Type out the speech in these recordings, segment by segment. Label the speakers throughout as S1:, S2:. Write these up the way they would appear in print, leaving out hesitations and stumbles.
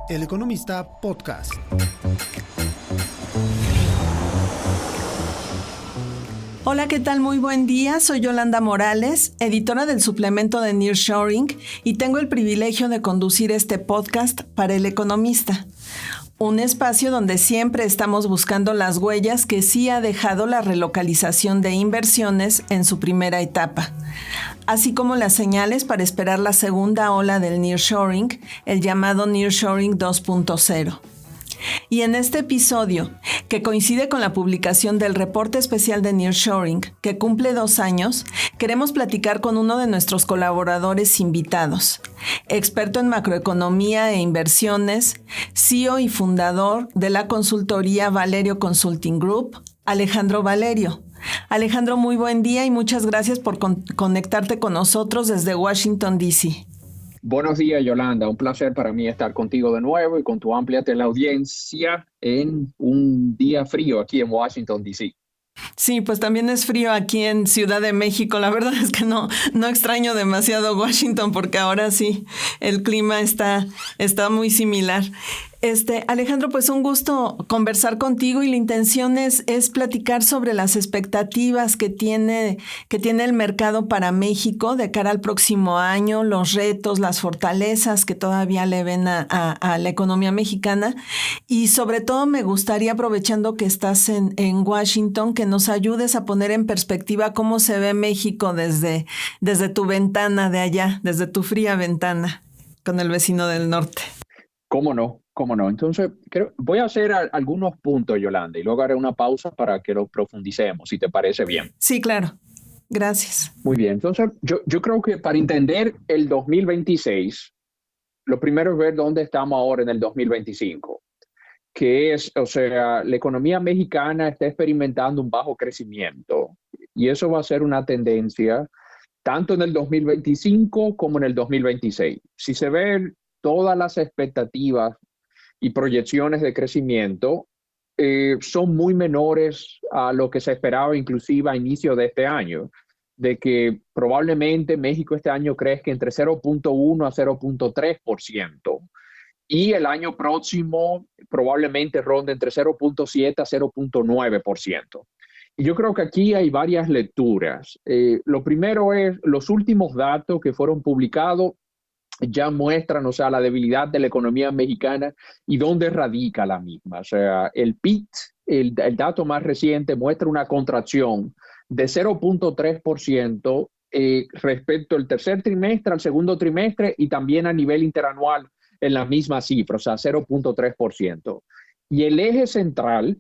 S1: El Economista Podcast.
S2: Hola, ¿qué tal? Muy buen día. Soy Yolanda Morales, editora del suplemento de Nearshoring, y tengo el privilegio de conducir este podcast para El Economista. Un espacio donde siempre estamos buscando las huellas que sí ha dejado la relocalización de inversiones en su primera etapa, así como las señales para esperar la segunda ola del nearshoring, el llamado Nearshoring 2.0. Y en este episodio, que coincide con la publicación del reporte especial de Nearshoring, que cumple 2 años, queremos platicar con uno de nuestros colaboradores invitados, experto en macroeconomía e inversiones, CEO y fundador de la consultoría Valerio Consulting Group, Alejandro Valerio. Alejandro, muy buen día y muchas gracias por conectarte con nosotros desde Washington, D.C.
S3: Buenos días, Yolanda. Un placer para mí estar contigo de nuevo y con tu amplia teleaudiencia en un día frío aquí en Washington, D.C.
S2: Sí, pues también es frío aquí en Ciudad de México. La verdad es que no extraño demasiado Washington porque ahora sí el clima está muy similar. Alejandro, pues un gusto conversar contigo y la intención es platicar sobre las expectativas que tiene el mercado para México de cara al próximo año, los retos, las fortalezas que todavía le ven a la economía mexicana, y sobre todo me gustaría, aprovechando que estás en Washington, que nos ayudes a poner en perspectiva cómo se ve México desde tu ventana de allá, desde tu fría ventana con el vecino del norte.
S3: ¿Cómo no? Entonces, voy a hacer algunos puntos, Yolanda, y luego haré una pausa para que lo profundicemos, si te parece bien.
S2: Sí, claro. Gracias.
S3: Muy bien. Entonces, yo creo que para entender el 2026, lo primero es ver dónde estamos ahora en el 2025, que es, la economía mexicana está experimentando un bajo crecimiento, y eso va a ser una tendencia tanto en el 2025 como en el 2026. Si se ven todas las expectativas y proyecciones de crecimiento, son muy menores a lo que se esperaba inclusive a inicio de este año, de que probablemente México este año crezca entre 0.1 a 0.3%, y el año próximo probablemente ronde entre 0.7 a 0.9%. Y yo creo que aquí hay varias lecturas. Lo primero es los últimos datos que fueron publicados ya muestran, la debilidad de la economía mexicana y dónde radica la misma. O sea, el PIB, el dato más reciente, muestra una contracción de 0.3% respecto al tercer trimestre, al segundo trimestre, y también a nivel interanual en la misma cifra, o sea, 0.3%. Y el eje central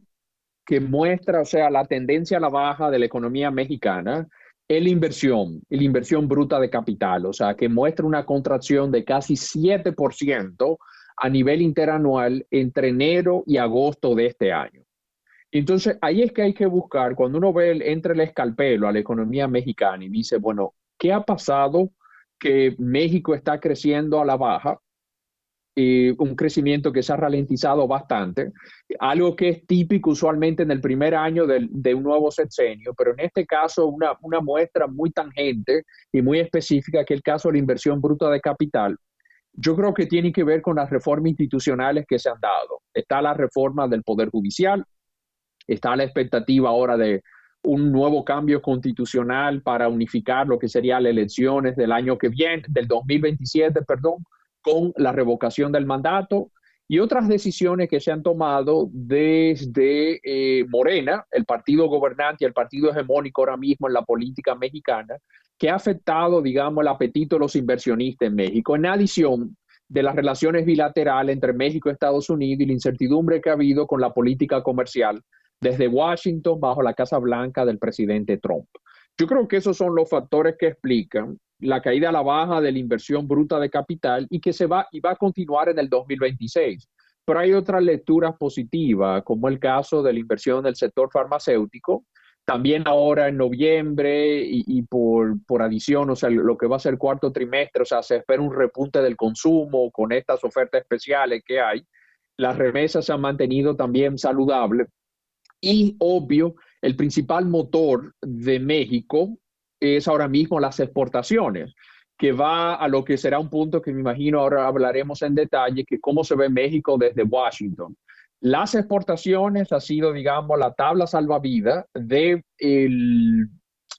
S3: que muestra, la tendencia a la baja de la economía mexicana, es la inversión bruta de capital, que muestra una contracción de casi 7% a nivel interanual entre enero y agosto de este año. Entonces, ahí es que hay que buscar, cuando uno ve entre el escalpelo a la economía mexicana y dice, bueno, ¿qué ha pasado que México está creciendo a la baja? Un crecimiento que se ha ralentizado bastante, algo que es típico usualmente en el primer año de un nuevo sexenio, pero en este caso una muestra muy tangente y muy específica, que es el caso de la inversión bruta de capital. Yo creo que tiene que ver con las reformas institucionales que se han dado. Está la reforma del Poder Judicial, está la expectativa ahora de un nuevo cambio constitucional para unificar lo que serían las elecciones del año que viene, del 2027, con la revocación del mandato, y otras decisiones que se han tomado desde Morena, el partido gobernante y el partido hegemónico ahora mismo en la política mexicana, que ha afectado, digamos, el apetito de los inversionistas en México, en adición de las relaciones bilaterales entre México y Estados Unidos y la incertidumbre que ha habido con la política comercial desde Washington bajo la Casa Blanca del presidente Trump. Yo creo que esos son los factores que explican la caída a la baja de la inversión bruta de capital, y que va a continuar en el 2026. Pero hay otras lecturas positivas, como el caso de la inversión del sector farmacéutico. También ahora en noviembre y por adición, lo que va a ser el cuarto trimestre, se espera un repunte del consumo con estas ofertas especiales que hay. Las remesas se han mantenido también saludables. Y obvio, el principal motor de México es ahora mismo las exportaciones. que va a lo que será un punto que me imagino ahora hablaremos en detalle, que cómo se ve México desde Washington. Las exportaciones ha sido, digamos, la tabla salvavidas de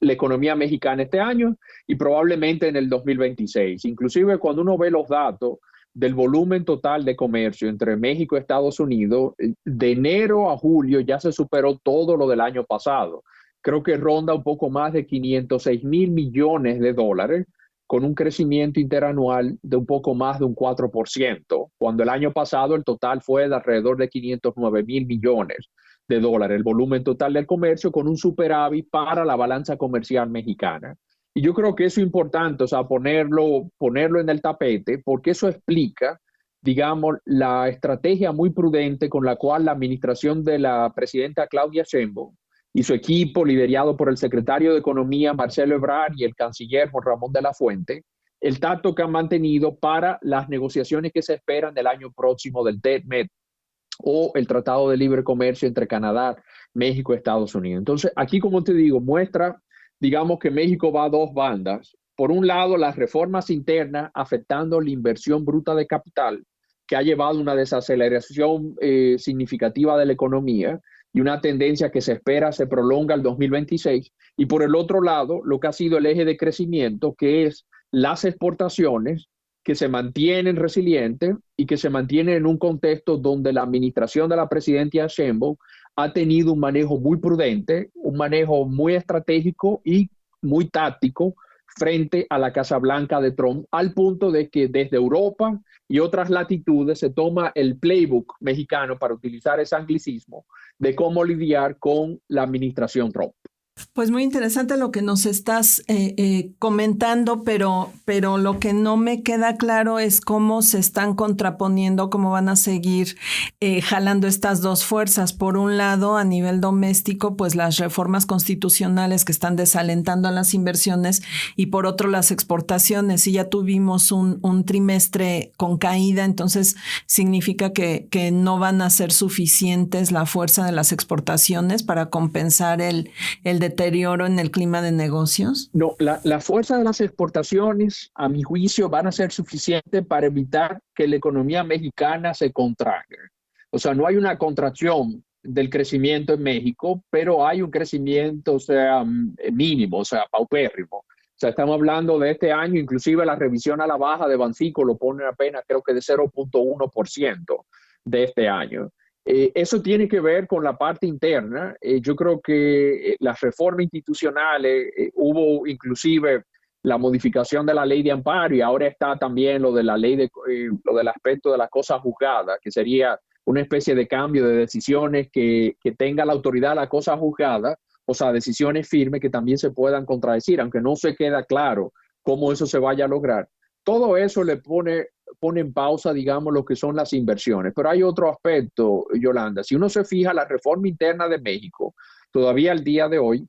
S3: la economía mexicana este año y probablemente en el 2026. Inclusive cuando uno ve los datos del volumen total de comercio entre México y Estados Unidos, de enero a julio ya se superó todo lo del año pasado. Creo que ronda un poco más de 506 mil millones de dólares, con un crecimiento interanual de un poco más de un 4%, cuando el año pasado el total fue de alrededor de 509 mil millones de dólares, el volumen total del comercio, con un superávit para la balanza comercial mexicana. Y yo creo que eso es importante, o sea, ponerlo en el tapete, porque eso explica, digamos, la estrategia muy prudente con la cual la administración de la presidenta Claudia Sheinbaum y su equipo, liderado por el secretario de Economía, Marcelo Ebrard, y el canciller Juan Ramón de la Fuente, el tacto que han mantenido para las negociaciones que se esperan del año próximo del TED-MED o el Tratado de Libre Comercio entre Canadá, México y Estados Unidos. Entonces, aquí, como te digo, muestra, digamos, que México va a dos bandas. Por un lado, las reformas internas afectando la inversión bruta de capital, que ha llevado a una desaceleración significativa de la economía, y una tendencia que se espera se prolonga al 2026. Y por el otro lado, lo que ha sido el eje de crecimiento, que es las exportaciones, que se mantienen resilientes y que se mantienen en un contexto donde la administración de la presidenta Sheinbaum ha tenido un manejo muy prudente, un manejo muy estratégico y muy táctico frente a la Casa Blanca de Trump, al punto de que desde Europa y otras latitudes se toma el playbook mexicano, para utilizar ese anglicismo, de cómo lidiar con la administración Trump.
S2: Pues muy interesante lo que nos estás comentando, pero lo que no me queda claro es cómo se están contraponiendo, cómo van a seguir jalando estas dos fuerzas. Por un lado, a nivel doméstico, pues las reformas constitucionales que están desalentando a las inversiones, y por otro, las exportaciones. Y ya tuvimos un trimestre con caída, entonces significa que no van a ser suficientes la fuerza de las exportaciones para compensar el deterioro en el clima de negocios?
S3: No, la fuerza de las exportaciones, a mi juicio, van a ser suficientes para evitar que la economía mexicana se contraiga. O sea, no hay una contracción del crecimiento en México, pero hay un crecimiento, o sea, mínimo, o sea, paupérrimo. O sea, estamos hablando de este año, inclusive la revisión a la baja de Banxico lo pone apenas, creo que de 0.1% de este año. Eso tiene que ver con la parte interna. Yo creo que las reformas institucionales, hubo inclusive la modificación de la ley de amparo, y ahora está también lo de la ley lo del aspecto de las cosas juzgadas, que sería una especie de cambio de decisiones que tenga la autoridad de la cosa juzgada, o sea, decisiones firmes que también se puedan contradecir, aunque no se queda claro cómo eso se vaya a lograr. Todo eso le pone en pausa, digamos, lo que son las inversiones. Pero hay otro aspecto, Yolanda. Si uno se fija, la reforma interna de México, todavía al día de hoy,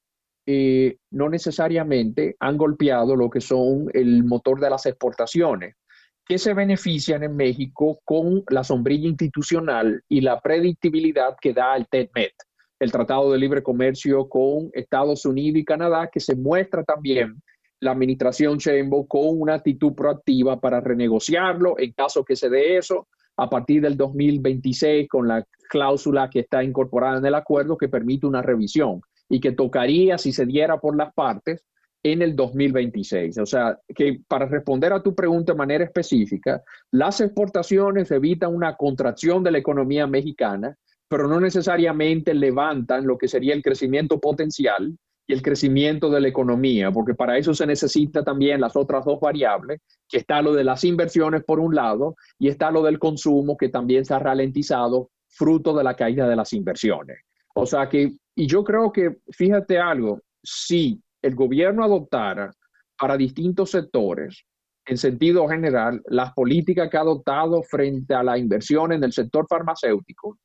S3: no necesariamente han golpeado lo que son el motor de las exportaciones, que se benefician en México con la sombrilla institucional y la predictibilidad que da el TED-MED, el Tratado de Libre Comercio con Estados Unidos y Canadá, que se muestra también la administración Sheinbaum con una actitud proactiva para renegociarlo en caso que se dé eso a partir del 2026, con la cláusula que está incorporada en el acuerdo que permite una revisión y que tocaría, si se diera por las partes, en el 2026. O sea, que para responder a tu pregunta de manera específica, las exportaciones evitan una contracción de la economía mexicana, pero no necesariamente levantan lo que sería el crecimiento potencial y el crecimiento de la economía, porque para eso se necesita también las otras dos variables, que está lo de las inversiones por un lado y está lo del consumo, que también se ha ralentizado fruto de la caída de las inversiones. O sea que, y yo creo que, fíjate algo, si el gobierno adoptara para distintos sectores, en sentido general, las políticas que ha adoptado frente a la inversión en el sector farmacéutico,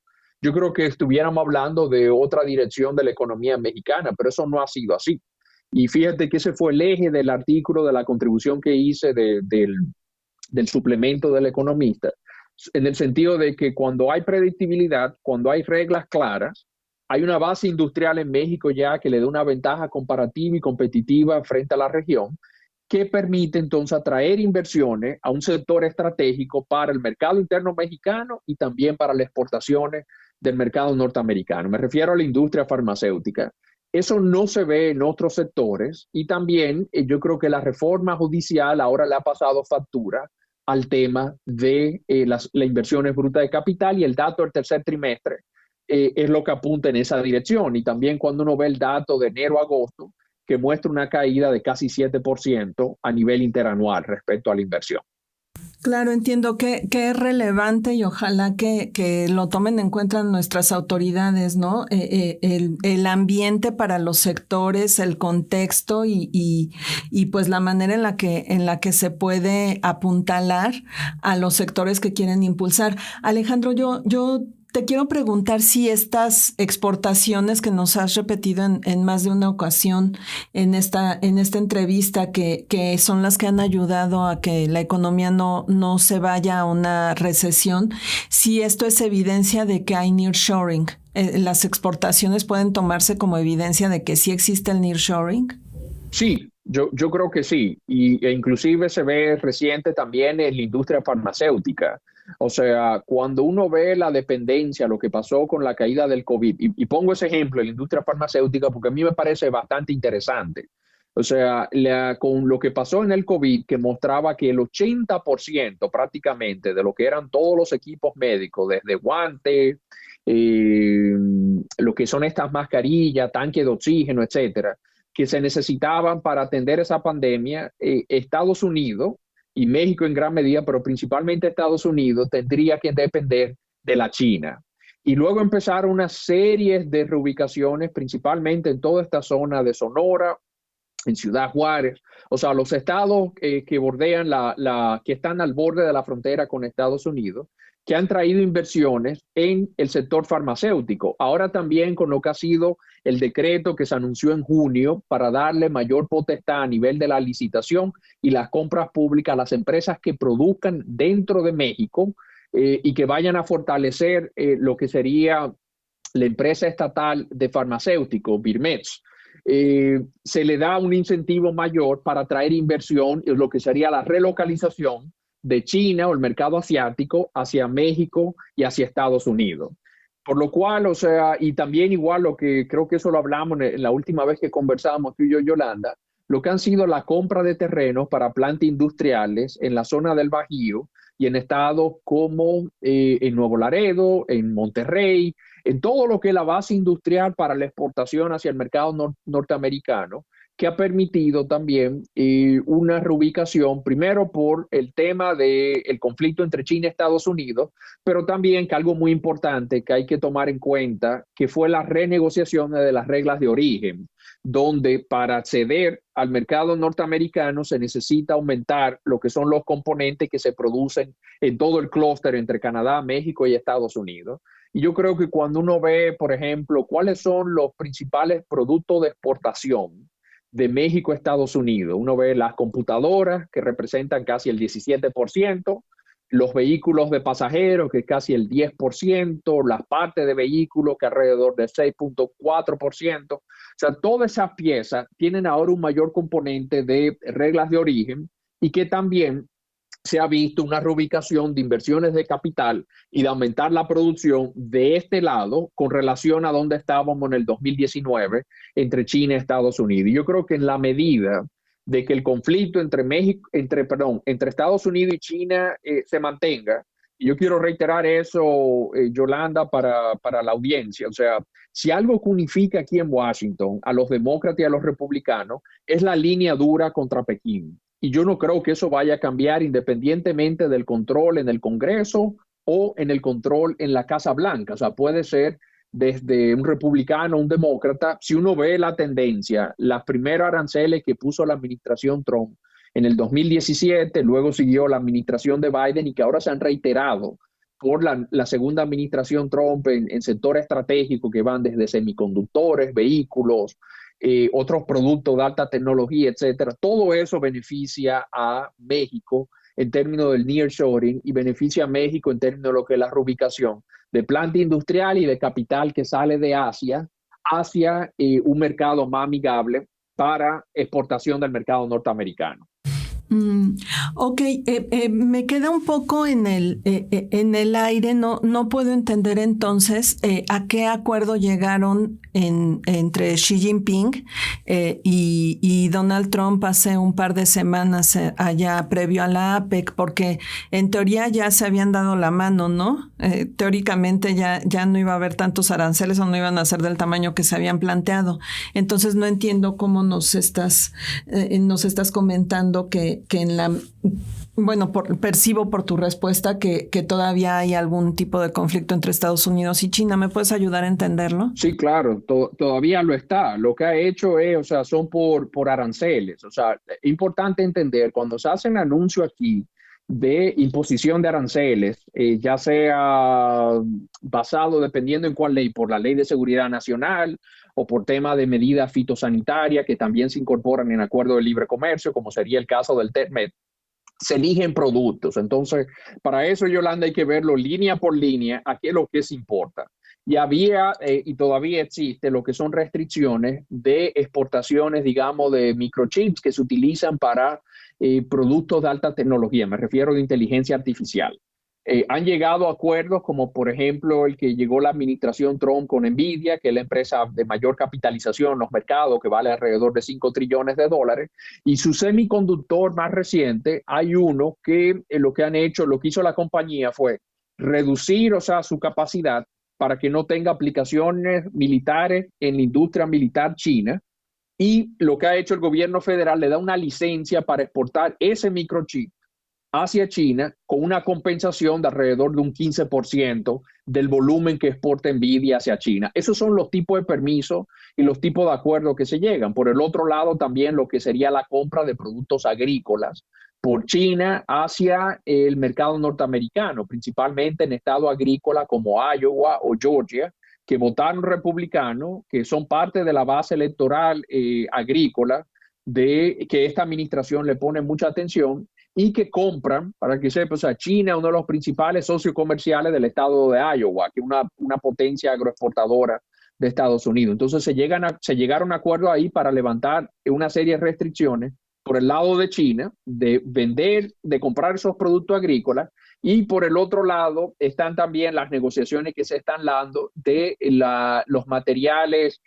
S3: yo creo que estuviéramos hablando de otra dirección de la economía mexicana, pero eso no ha sido así. Y fíjate que ese fue el eje del artículo de la contribución que hice del suplemento del Economista, en el sentido de que cuando hay predictibilidad, cuando hay reglas claras, hay una base industrial en México ya que le da una ventaja comparativa y competitiva frente a la región, que permite entonces atraer inversiones a un sector estratégico para el mercado interno mexicano y también para las exportaciones del mercado norteamericano. Me refiero a la industria farmacéutica. Eso no se ve en otros sectores y también yo creo que la reforma judicial ahora le ha pasado factura al tema de las inversiones brutas de capital, y el dato del tercer trimestre es lo que apunta en esa dirección. Y también cuando uno ve el dato de enero a agosto, que muestra una caída de casi 7% a nivel interanual respecto a la inversión.
S2: Claro, entiendo que es relevante y ojalá que lo tomen en cuenta nuestras autoridades, ¿no? El ambiente para los sectores, el contexto y pues la manera en la que se puede apuntalar a los sectores que quieren impulsar. Alejandro, yo te quiero preguntar si estas exportaciones que nos has repetido en más de una ocasión en esta entrevista, que son las que han ayudado a que la economía no se vaya a una recesión, si esto es evidencia de que hay nearshoring. ¿Las exportaciones pueden tomarse como evidencia de que sí existe el nearshoring?
S3: Sí, yo creo que sí, e inclusive se ve reciente también en la industria farmacéutica. O sea, cuando uno ve la dependencia, lo que pasó con la caída del COVID, y pongo ese ejemplo en la industria farmacéutica porque a mí me parece bastante interesante. O sea, con lo que pasó en el COVID, que mostraba que el 80% prácticamente de lo que eran todos los equipos médicos, desde guantes, lo que son estas mascarillas, tanques de oxígeno, etcétera, que se necesitaban para atender esa pandemia, Estados Unidos y México en gran medida, pero principalmente Estados Unidos, tendría que depender de la China. Y luego empezaron una serie de reubicaciones, principalmente en toda esta zona de Sonora, en Ciudad Juárez, o sea, los estados que bordean que están al borde de la frontera con Estados Unidos, que han traído inversiones en el sector farmacéutico. Ahora también con lo que ha sido el decreto que se anunció en junio para darle mayor potestad a nivel de la licitación y las compras públicas a las empresas que produzcan dentro de México y que vayan a fortalecer lo que sería la empresa estatal de farmacéuticos, Birmex. Se le da un incentivo mayor para atraer inversión en lo que sería la relocalización de China o el mercado asiático hacia México y hacia Estados Unidos. Por lo cual, o sea, y también igual lo que creo que eso lo hablamos en la última vez que conversábamos tú y yo, Yolanda, lo que han sido la compra de terrenos para plantas industriales en la zona del Bajío y en estados como en Nuevo Laredo, en Monterrey, en todo lo que es la base industrial para la exportación hacia el mercado norteamericano, que ha permitido también una reubicación, primero por el tema del conflicto entre China y Estados Unidos, pero también que algo muy importante que hay que tomar en cuenta, que fue la renegociación de las reglas de origen, donde para acceder al mercado norteamericano se necesita aumentar lo que son los componentes que se producen en todo el clúster entre Canadá, México y Estados Unidos. Y yo creo que cuando uno ve, por ejemplo, cuáles son los principales productos de exportación de México a Estados Unidos, uno ve las computadoras, que representan casi el 17%, los vehículos de pasajeros, que es casi el 10%, las partes de vehículos, que alrededor del 6.4%. O sea, todas esas piezas tienen ahora un mayor componente de reglas de origen y que también se ha visto una reubicación de inversiones de capital y de aumentar la producción de este lado con relación a donde estábamos en el 2019 entre China y Estados Unidos. Y yo creo que en la medida de que el conflicto entre Estados Unidos y China se mantenga, y yo quiero reiterar eso, Yolanda, para la audiencia, o sea, si algo que unifica aquí en Washington a los demócratas y a los republicanos es la línea dura contra Pekín. Y yo no creo que eso vaya a cambiar independientemente del control en el Congreso o en el control en la Casa Blanca. O sea, puede ser desde un republicano, un demócrata. Si uno ve la tendencia, las primeras aranceles que puso la administración Trump en el 2017, luego siguió la administración de Biden y que ahora se han reiterado por la segunda administración Trump en sectores estratégicos que van desde semiconductores, vehículos, otros productos de alta tecnología, etcétera. Todo eso beneficia a México en términos del nearshoring y beneficia a México en términos de lo que es la reubicación de planta industrial y de capital que sale de Asia hacia un mercado más amigable para exportación del mercado norteamericano.
S2: Mm, ok, me queda un poco en el aire, no puedo entender entonces a qué acuerdo llegaron entre Xi Jinping y Donald Trump hace un par de semanas allá previo a la APEC, porque en teoría ya se habían dado la mano, ¿no? Teóricamente ya no iba a haber tantos aranceles o no iban a ser del tamaño que se habían planteado. Entonces no entiendo cómo nos estás comentando que en percibo por tu respuesta que todavía hay algún tipo de conflicto entre Estados Unidos y China. ¿Me puedes ayudar a entenderlo?
S3: Sí, claro, todavía lo está. Lo que ha hecho es, o sea, son por aranceles. O sea, es importante entender, cuando se hace un anuncio aquí de imposición de aranceles, ya sea basado, dependiendo en cuál ley, por la Ley de Seguridad Nacional o por tema de medidas fitosanitarias que también se incorporan en acuerdo de libre comercio, como sería el caso del TECMED, se eligen productos. Entonces, para eso, Yolanda, hay que verlo línea por línea, a qué es lo que se importa. Y había y todavía existe lo que son restricciones de exportaciones, digamos, de microchips que se utilizan para productos de alta tecnología, me refiero de inteligencia artificial. Han llegado a acuerdos como por ejemplo el que llegó la administración Trump con Nvidia, que es la empresa de mayor capitalización en los mercados, que vale alrededor de 5 trillones de dólares, y su semiconductor más reciente, hay uno que lo que han hecho, lo que hizo la compañía fue reducir, o sea, su capacidad para que no tenga aplicaciones militares en la industria militar china, y lo que ha hecho el gobierno federal le da una licencia para exportar ese microchip hacia China con una compensación de alrededor de un 15% del volumen que exporta Nvidia hacia China. Esos son los tipos de permisos y los tipos de acuerdos que se llegan. Por el otro lado, también lo que sería la compra de productos agrícolas por China hacia el mercado norteamericano, principalmente en estados agrícolas como Iowa o Georgia, que votaron republicanos, que son parte de la base electoral agrícola, de que esta administración le pone mucha atención y que compran, para que sepa, o sea, China es uno de los principales socios comerciales del estado de Iowa, que es una potencia agroexportadora de Estados Unidos. Entonces se llegaron a acuerdos ahí para levantar una serie de restricciones por el lado de China, de vender, de comprar esos productos agrícolas, y por el otro lado están también las negociaciones que se están dando de los materiales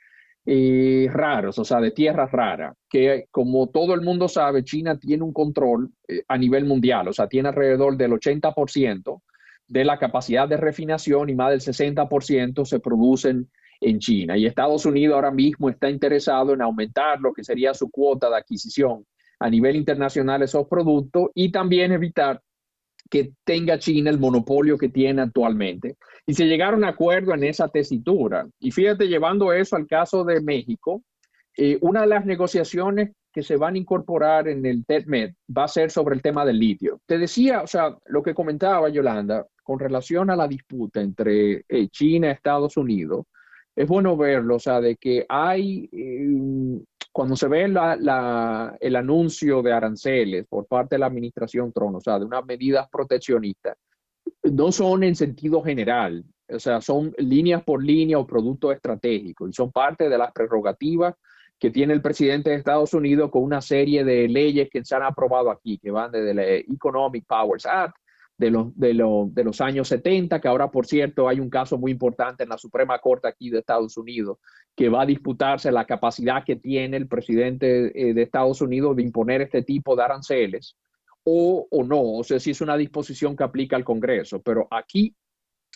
S3: raros, o sea, de tierras raras, que como todo el mundo sabe, China tiene un control a nivel mundial, o sea, tiene alrededor del 80% de la capacidad de refinación y más del 60% se producen en China. Y Estados Unidos ahora mismo está interesado en aumentar lo que sería su cuota de adquisición a nivel internacional de esos productos y también evitar que tenga China el monopolio que tiene actualmente. Y se llegaron a acuerdo en esa tesitura. Y fíjate, llevando eso al caso de México, una de las negociaciones que se van a incorporar en el TECMED va a ser sobre el tema del litio. Te decía, o sea, lo que comentaba Yolanda, con relación a la disputa entre China y Estados Unidos, es bueno verlo, o sea, de que hay, cuando se ve el anuncio de aranceles por parte de la administración Trump, o sea, de unas medidas proteccionistas, no son en sentido general, o sea, son líneas por línea o productos estratégicos y son parte de las prerrogativas que tiene el presidente de Estados Unidos con una serie de leyes que se han aprobado aquí, que van desde la Economic Powers Act de los años 70, que ahora, por cierto, hay un caso muy importante en la Suprema Corte aquí de Estados Unidos, que va a disputarse la capacidad que tiene el presidente de Estados Unidos de imponer este tipo de aranceles o no, o sea, si es una disposición que aplica al Congreso. Pero aquí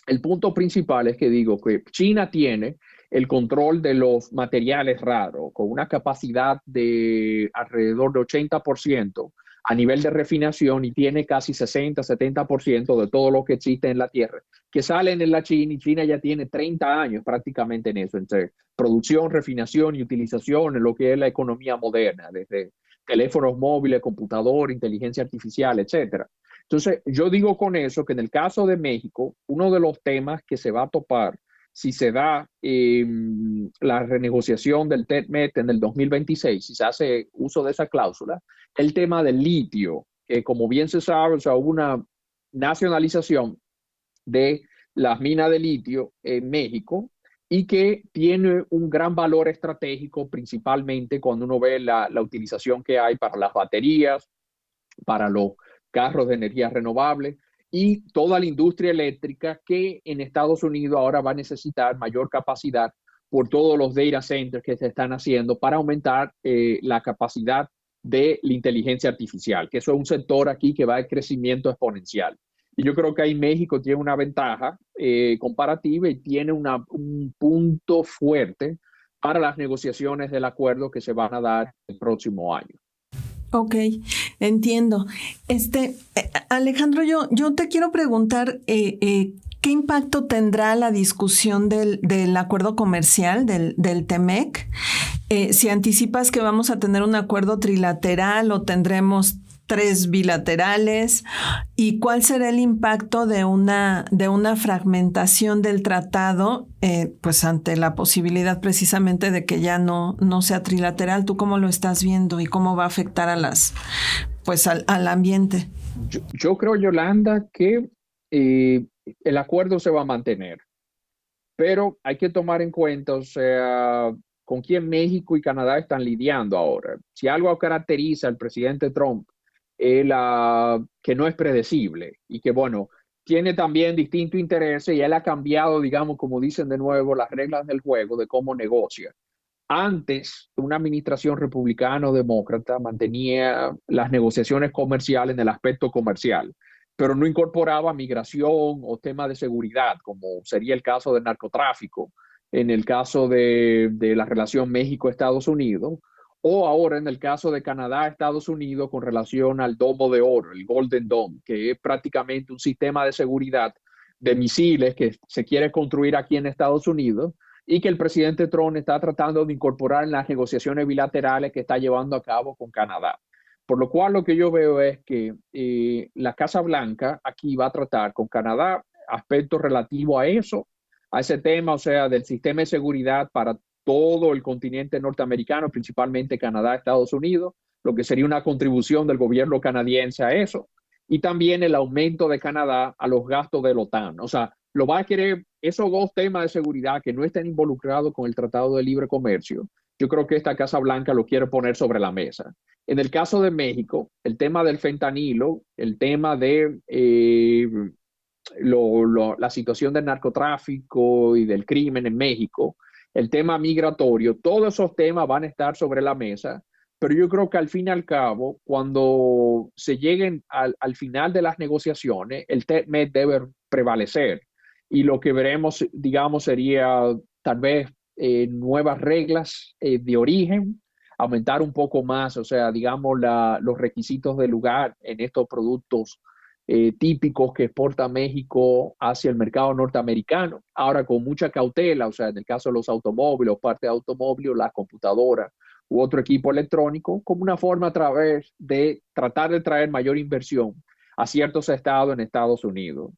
S3: el punto principal es que digo que China tiene el control de los materiales raros con una capacidad de alrededor de 80% a nivel de refinación y tiene casi 60-70% de todo lo que existe en la Tierra, que salen en la China, y China ya tiene 30 años prácticamente en eso, entre producción, refinación y utilización en lo que es la economía moderna, desde teléfonos móviles, computador, inteligencia artificial, etcétera. Entonces, yo digo con eso que en el caso de México, uno de los temas que se va a topar si se da la renegociación del TECMED en el 2026, si se hace uso de esa cláusula, el tema del litio, que como bien se sabe, o sea, hubo una nacionalización de las minas de litio en México y que tiene un gran valor estratégico, principalmente cuando uno ve la utilización que hay para las baterías, para los carros de energía renovable y toda la industria eléctrica que en Estados Unidos ahora va a necesitar mayor capacidad por todos los data centers que se están haciendo para aumentar la capacidad de la inteligencia artificial, que eso es un sector aquí que va en crecimiento exponencial. Y yo creo que ahí México tiene una ventaja comparativa y tiene un punto fuerte para las negociaciones del acuerdo que se van a dar el próximo año.
S2: Ok, entiendo. Alejandro, yo te quiero preguntar ¿qué impacto tendrá la discusión del acuerdo comercial, del TEMEC? Si anticipas que vamos a tener un acuerdo trilateral o tendremos 3 bilaterales, ¿y cuál será el impacto de una fragmentación del tratado, pues ante la posibilidad precisamente de que ya no sea trilateral? ¿Tú cómo lo estás viendo y cómo va a afectar al ambiente?
S3: Yo creo, Yolanda, que el acuerdo se va a mantener, pero hay que tomar en cuenta, o sea, con quién México y Canadá están lidiando ahora. Si algo caracteriza al presidente Trump, que no es predecible y que, bueno, tiene también distintos intereses y él ha cambiado, digamos, como dicen de nuevo, las reglas del juego de cómo negocia. Antes, una administración republicana o demócrata mantenía las negociaciones comerciales en el aspecto comercial, pero no incorporaba migración o temas de seguridad, como sería el caso del narcotráfico, en el caso de la relación México-Estados Unidos, o ahora en el caso de Canadá-Estados Unidos con relación al Domo de Oro, el Golden Dome, que es prácticamente un sistema de seguridad de misiles que se quiere construir aquí en Estados Unidos y que el presidente Trump está tratando de incorporar en las negociaciones bilaterales que está llevando a cabo con Canadá. Por lo cual lo que yo veo es que la Casa Blanca aquí va a tratar con Canadá aspectos relativos a eso, a ese tema, o sea, del sistema de seguridad para todo el continente norteamericano, principalmente Canadá, Estados Unidos, lo que sería una contribución del gobierno canadiense a eso, y también el aumento de Canadá a los gastos de la OTAN. O sea, lo va a querer esos dos temas de seguridad que no estén involucrados con el Tratado de Libre Comercio. Yo creo que esta Casa Blanca lo quiere poner sobre la mesa. En el caso de México, el tema del fentanilo, el tema de la situación del narcotráfico y del crimen en México, el tema migratorio, todos esos temas van a estar sobre la mesa, pero yo creo que al fin y al cabo, cuando se lleguen al final de las negociaciones, el TEMEC debe prevalecer y lo que veremos, digamos, sería tal vez nuevas reglas de origen, aumentar un poco más, o sea, digamos, los requisitos de lugar en estos productos típicos que exporta México hacia el mercado norteamericano. Ahora con mucha cautela, o sea, en el caso de los automóviles, parte de automóviles, la computadora u otro equipo electrónico, como una forma a través de tratar de traer mayor inversión a ciertos estados en Estados Unidos.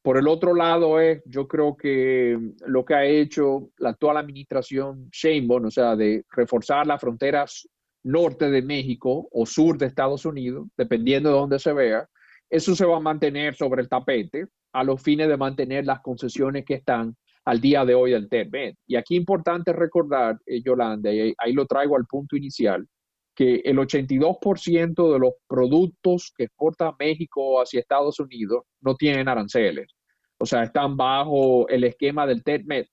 S3: Por el otro lado, yo creo que lo que ha hecho la actual administración Sheinbaum, o sea, de reforzar las fronteras norte de México o sur de Estados Unidos, dependiendo de dónde se vea, eso se va a mantener sobre el tapete a los fines de mantener las concesiones que están al día de hoy del TEMEC. Y aquí es importante recordar, Yolanda, y ahí lo traigo al punto inicial, que el 82% de los productos que exporta México hacia Estados Unidos no tienen aranceles. O sea, están bajo el esquema del TEMEC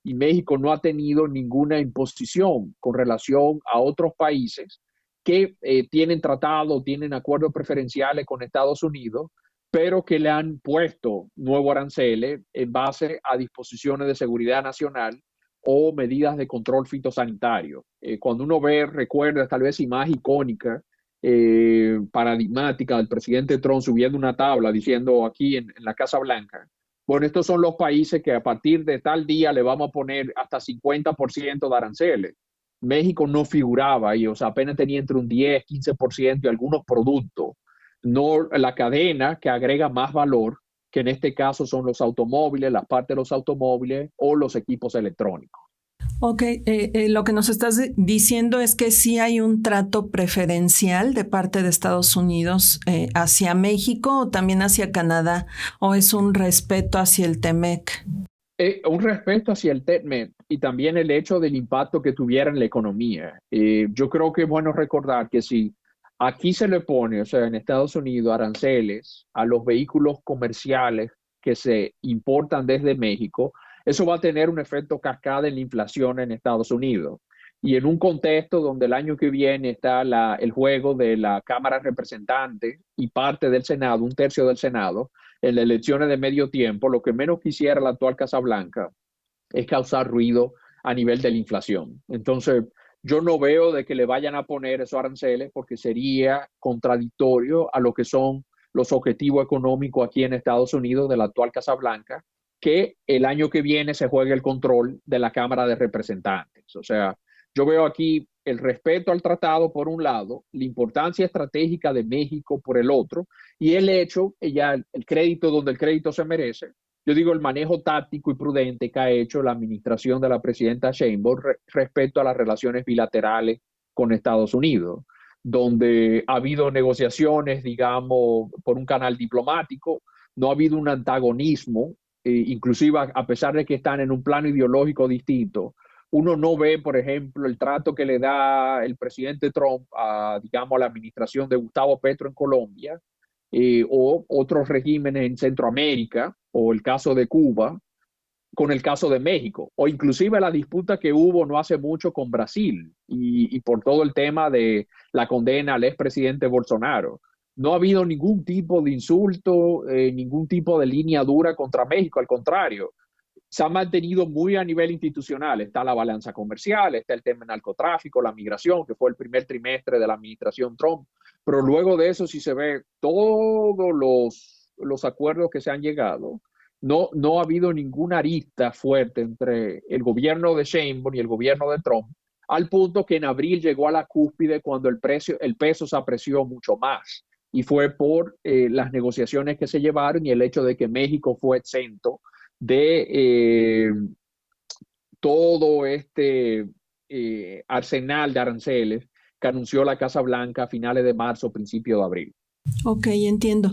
S3: y México no ha tenido ninguna imposición con relación a otros países que tienen tratado, tienen acuerdos preferenciales con Estados Unidos, pero que le han puesto nuevos aranceles en base a disposiciones de seguridad nacional o medidas de control fitosanitario. Cuando uno recuerda tal vez imagen icónica, paradigmática del presidente Trump subiendo una tabla diciendo aquí en la Casa Blanca, bueno, estos son los países que a partir de tal día le vamos a poner hasta 50% de aranceles. México no figuraba ahí, o sea, apenas tenía entre un 10, 15% y algunos productos, no la cadena que agrega más valor, que en este caso son los automóviles, las partes de los automóviles o los equipos electrónicos.
S2: Ok, lo que nos estás diciendo es que sí hay un trato preferencial de parte de Estados Unidos hacia México o también hacia Canadá, o es un respeto hacia el TEMEC.
S3: Un respeto hacia el TEMEC y también el hecho del impacto que tuviera en la economía. Yo creo que es bueno recordar que si aquí se le pone, o sea, en Estados Unidos, aranceles a los vehículos comerciales que se importan desde México, eso va a tener un efecto cascada en la inflación en Estados Unidos. Y en un contexto donde el año que viene está el juego de la Cámara de Representantes y parte del Senado, un tercio del Senado, en las elecciones de medio tiempo, lo que menos quisiera la actual Casa Blanca es causar ruido a nivel de la inflación. Entonces, yo no veo de que le vayan a poner esos aranceles porque sería contradictorio a lo que son los objetivos económicos aquí en Estados Unidos de la actual Casa Blanca, que el año que viene se juegue el control de la Cámara de Representantes. O sea, yo veo aquí el respeto al tratado por un lado, la importancia estratégica de México por el otro, y el hecho, ya el crédito donde el crédito se merece, yo digo el manejo táctico y prudente que ha hecho la administración de la presidenta Sheinbaum respecto a las relaciones bilaterales con Estados Unidos, donde ha habido negociaciones, digamos, por un canal diplomático, no ha habido un antagonismo, inclusive a pesar de que están en un plano ideológico distinto. Uno no ve, por ejemplo, el trato que le da el presidente Trump a, digamos, a la administración de Gustavo Petro en Colombia, o otros regímenes en Centroamérica, o el caso de Cuba, con el caso de México, o inclusive la disputa que hubo no hace mucho con Brasil, y por todo el tema de la condena al expresidente Bolsonaro. No ha habido ningún tipo de insulto, ningún tipo de línea dura contra México, al contrario, se ha mantenido muy a nivel institucional. Está la balanza comercial, está el tema del narcotráfico, la migración, que fue el primer trimestre de la administración Trump. Pero luego de eso, si se ve todos los acuerdos que se han llegado, no ha habido ninguna arista fuerte entre el gobierno de Sheinbaum y el gobierno de Trump, al punto que en abril llegó a la cúspide cuando el peso se apreció mucho más. Y fue por las negociaciones que se llevaron y el hecho de que México fue exento de todo este arsenal de aranceles que anunció la Casa Blanca a finales de marzo, principio de abril.
S2: Ok, entiendo.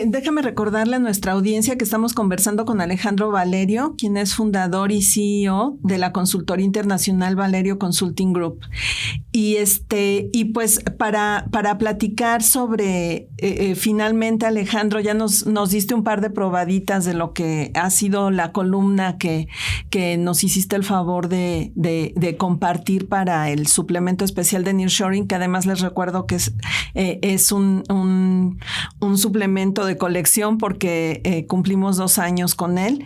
S2: Déjame recordarle a nuestra audiencia que estamos conversando con Alejandro Valerio, quien es fundador y CEO de la consultoría internacional Valerio Consulting Group. Y pues para platicar sobre, finalmente, Alejandro, ya nos diste un par de probaditas de lo que ha sido la columna que nos hiciste el favor de compartir para el suplemento especial de Nearshoring, que además les recuerdo que es un suplemento de colección porque cumplimos 2 años con él.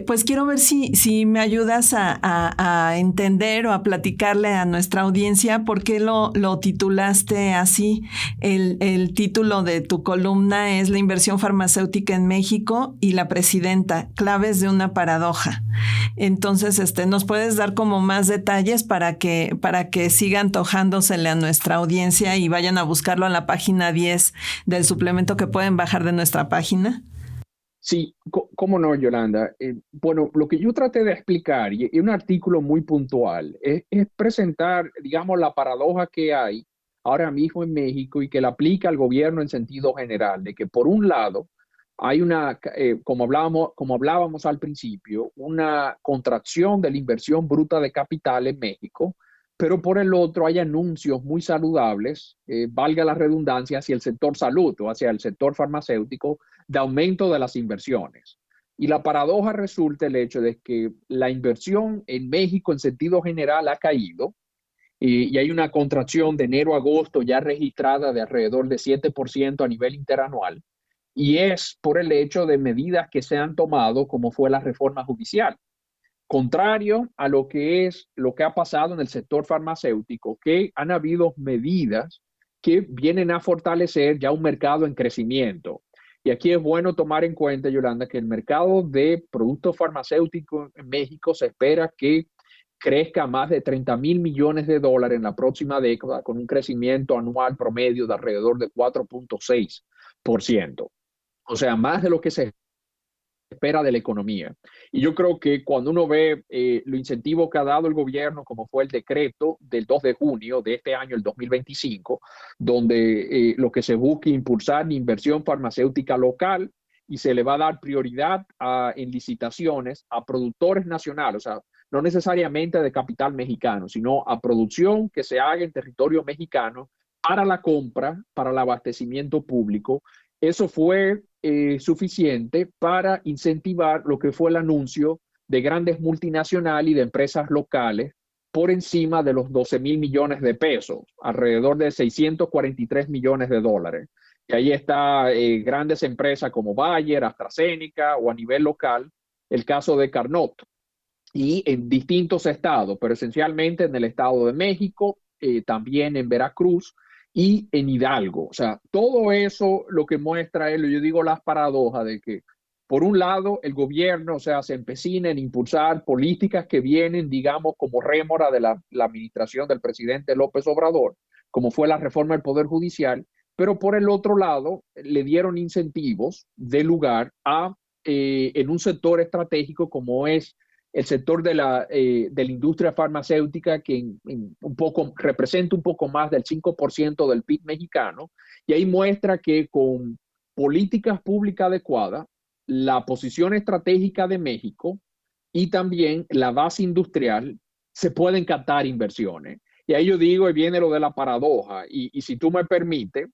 S2: Pues quiero ver si me ayudas a entender o a platicarle a nuestra audiencia por qué lo titulaste así. El título de tu columna es La inversión farmacéutica en México y la presidenta, claves de una paradoja. Entonces, ¿nos puedes dar como más detalles para que siga antojándosele a nuestra audiencia y vayan a buscarlo en la página 10 del suplemento que pueden bajar de nuestra página?
S3: Sí, cómo no, Yolanda. Bueno, lo que yo traté de explicar, y un artículo muy puntual, es presentar, digamos, la paradoja que hay ahora mismo en México y que la aplica al gobierno en sentido general, de que por un lado hay como hablábamos al principio, una contracción de la inversión bruta de capital en México, pero por el otro hay anuncios muy saludables, valga la redundancia, hacia el sector salud o hacia el sector farmacéutico, de aumento de las inversiones. Y la paradoja resulta el hecho de que la inversión en México en sentido general ha caído, y hay una contracción de enero a agosto ya registrada de alrededor de 7% a nivel interanual, y es por el hecho de medidas que se han tomado, como fue la reforma judicial. Contrario a lo que ha pasado en el sector farmacéutico, que han habido medidas que vienen a fortalecer ya un mercado en crecimiento. Y aquí es bueno tomar en cuenta, Yolanda, que el mercado de productos farmacéuticos en México se espera que crezca a más de 30,000 millones de dólares en la próxima década, con un crecimiento anual promedio de alrededor de 4.6%. O sea, más de lo que se espera de la economía. Y yo creo que cuando uno ve los incentivos que ha dado el gobierno, como fue el decreto del 2 de junio de este año, el 2025, donde lo que se busca impulsar la inversión farmacéutica local y se le va a dar prioridad en licitaciones a productores nacionales, o sea, no necesariamente de capital mexicano, sino a producción que se haga en territorio mexicano para la compra, para el abastecimiento público. Eso fue suficiente para incentivar lo que fue el anuncio de grandes multinacionales y de empresas locales por encima de los 12,000 millones de pesos, alrededor de 643 millones de dólares. Y ahí está grandes empresas como Bayer, AstraZeneca o a nivel local, el caso de Carnot. Y en distintos estados, pero esencialmente en el estado de México, también en Veracruz y en Hidalgo. O sea, todo eso lo que muestra es, yo digo, las paradojas de que, por un lado, el gobierno, o sea, se empecina en impulsar políticas que vienen, digamos, como rémora de la administración del presidente López Obrador, como fue la reforma del Poder Judicial, pero por el otro lado, le dieron incentivos de lugar en un sector estratégico como es el sector de la industria farmacéutica, que un poco, representa un poco más del 5% del PIB mexicano, y ahí muestra que con políticas públicas adecuadas, la posición estratégica de México y también la base industrial se pueden captar inversiones. Y ahí yo digo, y viene lo de la paradoja, y si tú me permites,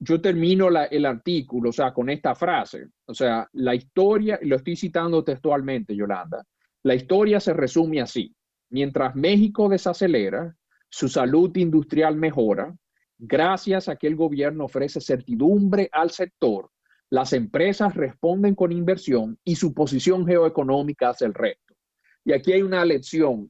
S3: yo termino el artículo, o sea, con esta frase, o sea, la historia, y lo estoy citando textualmente, Yolanda, la historia se resume así: mientras México desacelera, su salud industrial mejora, gracias a que el gobierno ofrece certidumbre al sector, las empresas responden con inversión y su posición geoeconómica hace el resto. Y aquí hay una lección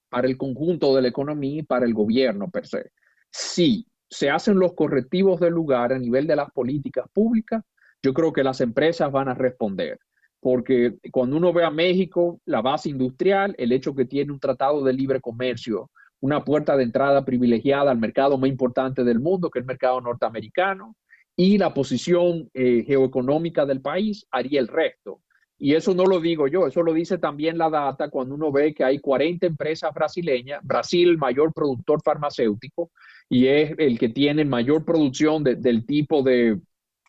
S3: para el conjunto de la economía y para el gobierno per se. Si se hacen los correctivos del lugar a nivel de las políticas públicas, yo creo que las empresas van a responder. Porque cuando uno ve a México, la base industrial, el hecho que tiene un tratado de libre comercio, una puerta de entrada privilegiada al mercado más importante del mundo, que es el mercado norteamericano, y la posición geoeconómica del país haría el resto. Y eso no lo digo yo, eso lo dice también la data cuando uno ve que hay 40 empresas brasileñas, Brasil el mayor productor farmacéutico y es el que tiene mayor producción del tipo de,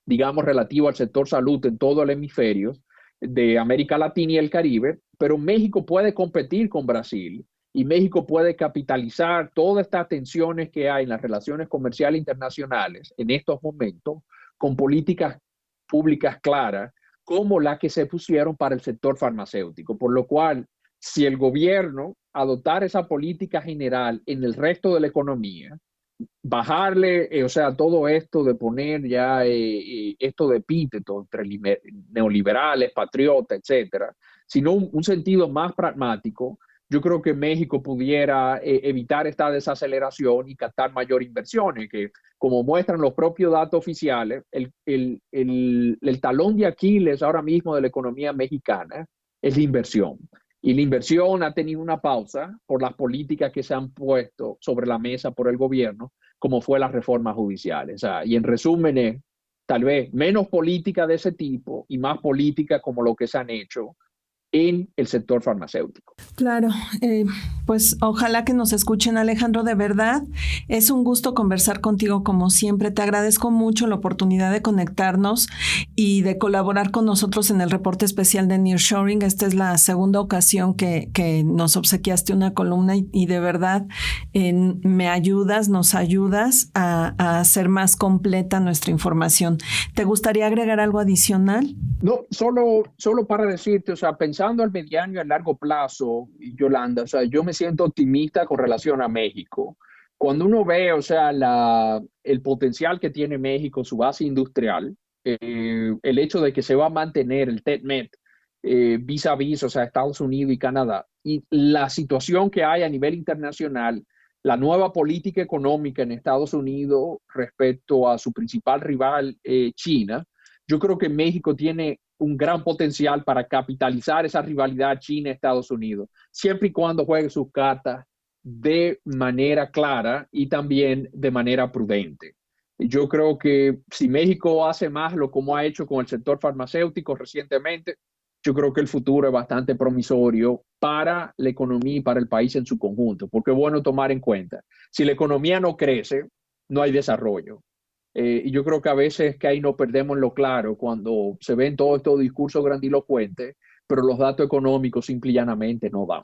S3: digamos, relativo al sector salud en todo el hemisferio de América Latina y el Caribe, pero México puede competir con Brasil y México puede capitalizar todas estas tensiones que hay en las relaciones comerciales internacionales en estos momentos con políticas públicas claras como las que se pusieron para el sector farmacéutico. Por lo cual, si el gobierno adoptara esa política general en el resto de la economía, bajarle, o sea, todo esto de poner ya esto de epíteto entre neoliberales, patriotas, etcétera, sino un sentido más pragmático, yo creo que México pudiera evitar esta desaceleración y captar mayor inversiones, que como muestran los propios datos oficiales, el talón de Aquiles ahora mismo de la economía mexicana es la inversión. Y la inversión ha tenido una pausa por las políticas que se han puesto sobre la mesa por el gobierno, como fue las reformas judiciales. O sea, y en resumen, tal vez menos política de ese tipo y más política como lo que se han hecho en el sector farmacéutico.
S2: Claro, pues ojalá que nos escuchen, Alejandro, de verdad. Es un gusto conversar contigo como siempre. Te agradezco mucho la oportunidad de conectarnos y de colaborar con nosotros en el reporte especial de Nearshoring. Esta es la segunda ocasión que nos obsequiaste una columna y de verdad nos ayudas a hacer más completa nuestra información. ¿Te gustaría agregar algo adicional?
S3: No, solo para decirte, o sea, pensando al mediano y al largo plazo, Yolanda, o sea, yo me siento optimista con relación a México. Cuando uno ve, o sea, el potencial que tiene México, su base industrial, el hecho de que se va a mantener el TECMEC vis a vis, o sea, Estados Unidos y Canadá, y la situación que hay a nivel internacional, la nueva política económica en Estados Unidos respecto a su principal rival, China, yo creo que México tiene un gran potencial para capitalizar esa rivalidad China-Estados Unidos, siempre y cuando juegue sus cartas de manera clara y también de manera prudente. Yo creo que si México hace más lo como ha hecho con el sector farmacéutico recientemente, yo creo que el futuro es bastante promisorio para la economía y para el país en su conjunto, porque es bueno tomar en cuenta, si la economía no crece, no hay desarrollo. Y yo creo que a veces que ahí nos perdemos en lo claro cuando se ven todos estos discursos grandilocuentes, pero los datos económicos simple y llanamente no dan.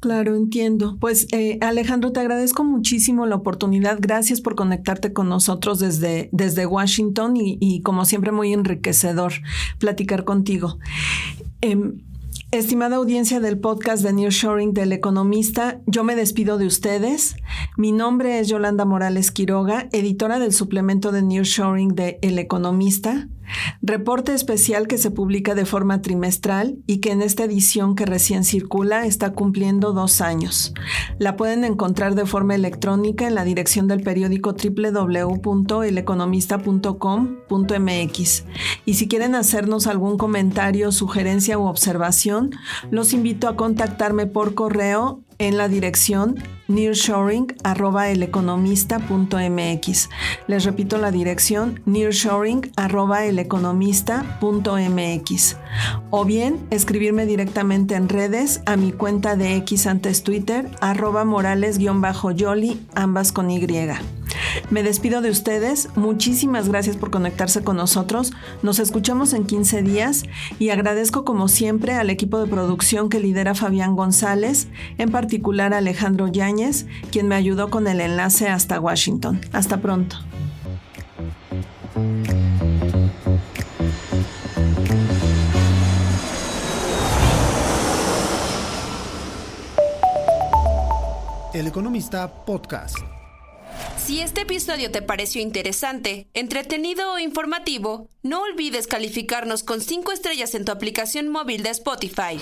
S2: Claro, entiendo. Pues Alejandro, te agradezco muchísimo la oportunidad. Gracias por conectarte con nosotros desde Washington y como siempre muy enriquecedor platicar contigo. Estimada audiencia del podcast de Nearshoring del Economista, yo me despido de ustedes. Mi nombre es Yolanda Morales Quiroga, editora del suplemento de Nearshoring de El Economista, reporte especial que se publica de forma trimestral y que en esta edición que recién circula está cumpliendo 2 años. La pueden encontrar de forma electrónica en la dirección del periódico www.eleconomista.com.mx. Y si quieren hacernos algún comentario, sugerencia u observación, los invito a contactarme por correo en la dirección nearshoring@eleconomista.mx. Les repito la dirección nearshoring@eleconomista.mx. O bien escribirme directamente en redes a mi cuenta de X antes Twitter, @morales_yoli, ambas con Y. Me despido de ustedes. Muchísimas gracias por conectarse con nosotros. Nos escuchamos en 15 días y agradezco como siempre al equipo de producción que lidera Fabián González, en particular a Alejandro Yáñez, quien me ayudó con el enlace hasta Washington. Hasta pronto.
S1: El Economista Podcast.
S4: Si este episodio te pareció interesante, entretenido o informativo, no olvides calificarnos con 5 estrellas en tu aplicación móvil de Spotify.